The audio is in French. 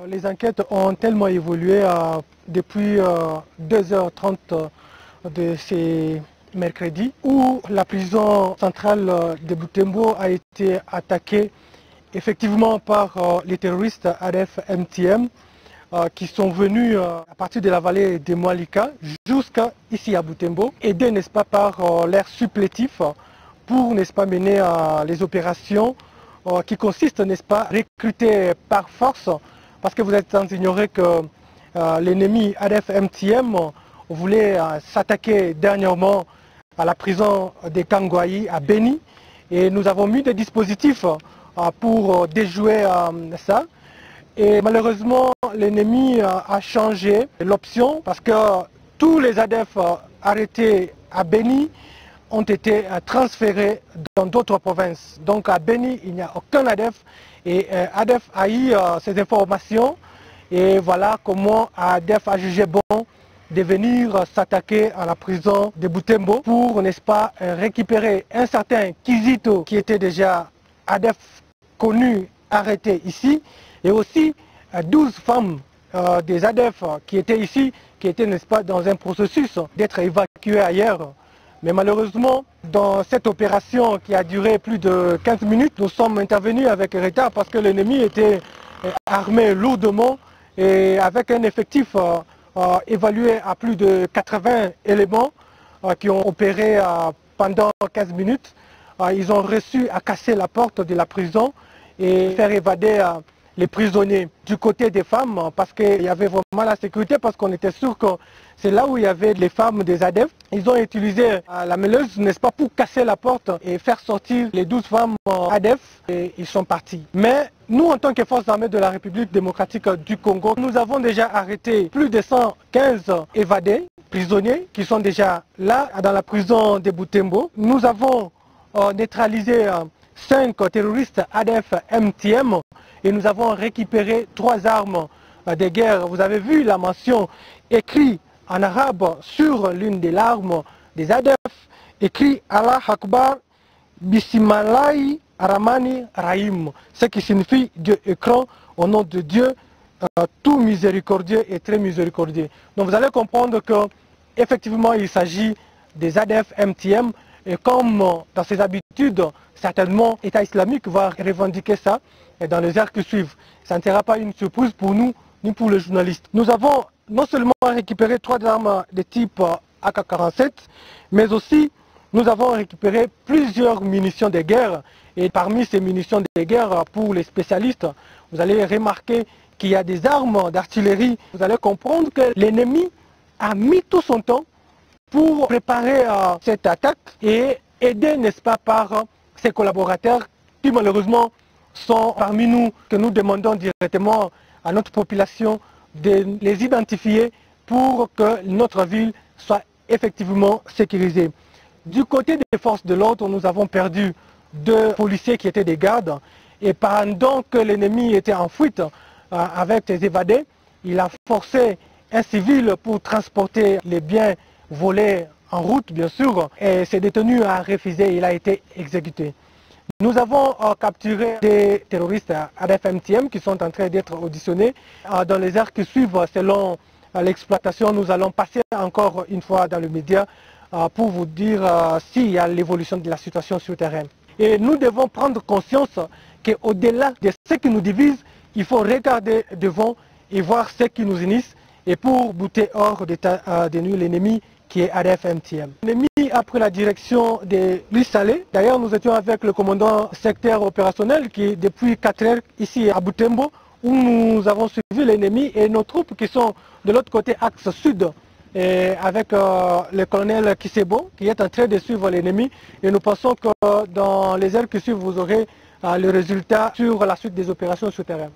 Les enquêtes ont tellement évolué depuis 2h30 de ces mercredis où la prison centrale de Butembo a été attaquée effectivement par les terroristes ADF-MTM qui sont venus à partir de la vallée de Moalika jusqu'à ici à Butembo, aidés n'est-ce pas par l'air supplétif pour n'est-ce pas mener les opérations qui consistent n'est-ce pas à recruter par force, parce que vous êtes sans ignorer que l'ennemi ADF-MTM voulait s'attaquer dernièrement à la prison de Kangwayi à Beni, et nous avons mis des dispositifs pour déjouer ça. Et malheureusement, l'ennemi a changé l'option parce que tous les ADF arrêtés à Beni ont été transférés dans d'autres provinces. Donc à Beni, il n'y a aucun ADF et ADF a eu ces informations et voilà comment ADF a jugé bon de venir s'attaquer à la prison de Butembo pour, n'est-ce pas, récupérer un certain Kizito qui était déjà ADF connu, arrêté ici, et aussi 12 femmes des ADF qui étaient ici, qui étaient, n'est-ce pas, dans un processus d'être évacuées ailleurs. Mais malheureusement, dans cette opération qui a duré plus de 15 minutes, nous sommes intervenus avec retard parce que l'ennemi était armé lourdement et avec un effectif évalué à plus de 80 éléments qui ont opéré pendant 15 minutes. Ils ont réussi à casser la porte de la prison et faire évader les prisonniers. Du côté des femmes, parce qu'il y avait vraiment la sécurité, parce qu'on était sûr que c'est là où il y avait les femmes des ADF. Ils ont utilisé la mêleuse, n'est-ce pas, pour casser la porte et faire sortir les 12 femmes ADF et ils sont partis. Mais nous, en tant que forces armées de la République démocratique du Congo, nous avons déjà arrêté plus de 115 évadés, prisonniers, qui sont déjà là, dans la prison de Butembo. Nous avons neutralisé 5 terroristes ADF-MTM et nous avons récupéré 3 armes de guerre. Vous avez vu la mention écrite en arabe sur l'une des armes des ADF, écrit Allah Akbar Bismillah Rahmani Rahim, ce qui signifie Dieu écran au nom de Dieu, tout miséricordieux et très miséricordieux. Donc vous allez comprendre que effectivement il s'agit des ADF-MTM et comme dans ses habitudes, certainement l'État islamique va revendiquer ça dans les heures qui suivent. Ça ne sera pas une surprise pour nous ni pour les journalistes. Nous avons non seulement récupéré 3 armes de type AK-47, mais aussi nous avons récupéré plusieurs munitions de guerre. Et parmi ces munitions de guerre, pour les spécialistes, vous allez remarquer qu'il y a des armes d'artillerie. Vous allez comprendre que l'ennemi a mis tout son temps pour préparer cette attaque et aider, n'est-ce pas, par ses collaborateurs qui malheureusement sont parmi nous, que nous demandons directement à notre population de les identifier pour que notre ville soit effectivement sécurisée. Du côté des forces de l'ordre, nous avons perdu 2 policiers qui étaient des gardes et pendant que l'ennemi était en fuite avec les évadés, il a forcé un civil pour transporter les biens volés en route, bien sûr, et ce détenu a refusé, il a été exécuté. Nous avons capturé des terroristes ADF-MTM qui sont en train d'être auditionnés. Dans les heures qui suivent, selon l'exploitation, nous allons passer encore une fois dans le média pour vous dire s'il y a l'évolution de la situation sur le terrain. Et nous devons prendre conscience qu'au-delà de ce qui nous divise, il faut regarder devant et voir ce qui nous unisse et pour bouter hors de nous l'ennemi qui est ADF-MTM. L'ennemi a pris la direction de l'Issalé. D'ailleurs, nous étions avec le commandant secteur opérationnel qui est depuis 4 heures ici à Butembo, où nous avons suivi l'ennemi et nos troupes qui sont de l'autre côté, axe sud, et avec le colonel Kisebo qui est en train de suivre l'ennemi. Et nous pensons que dans les heures qui suivent, vous aurez le résultat sur la suite des opérations sur terrain.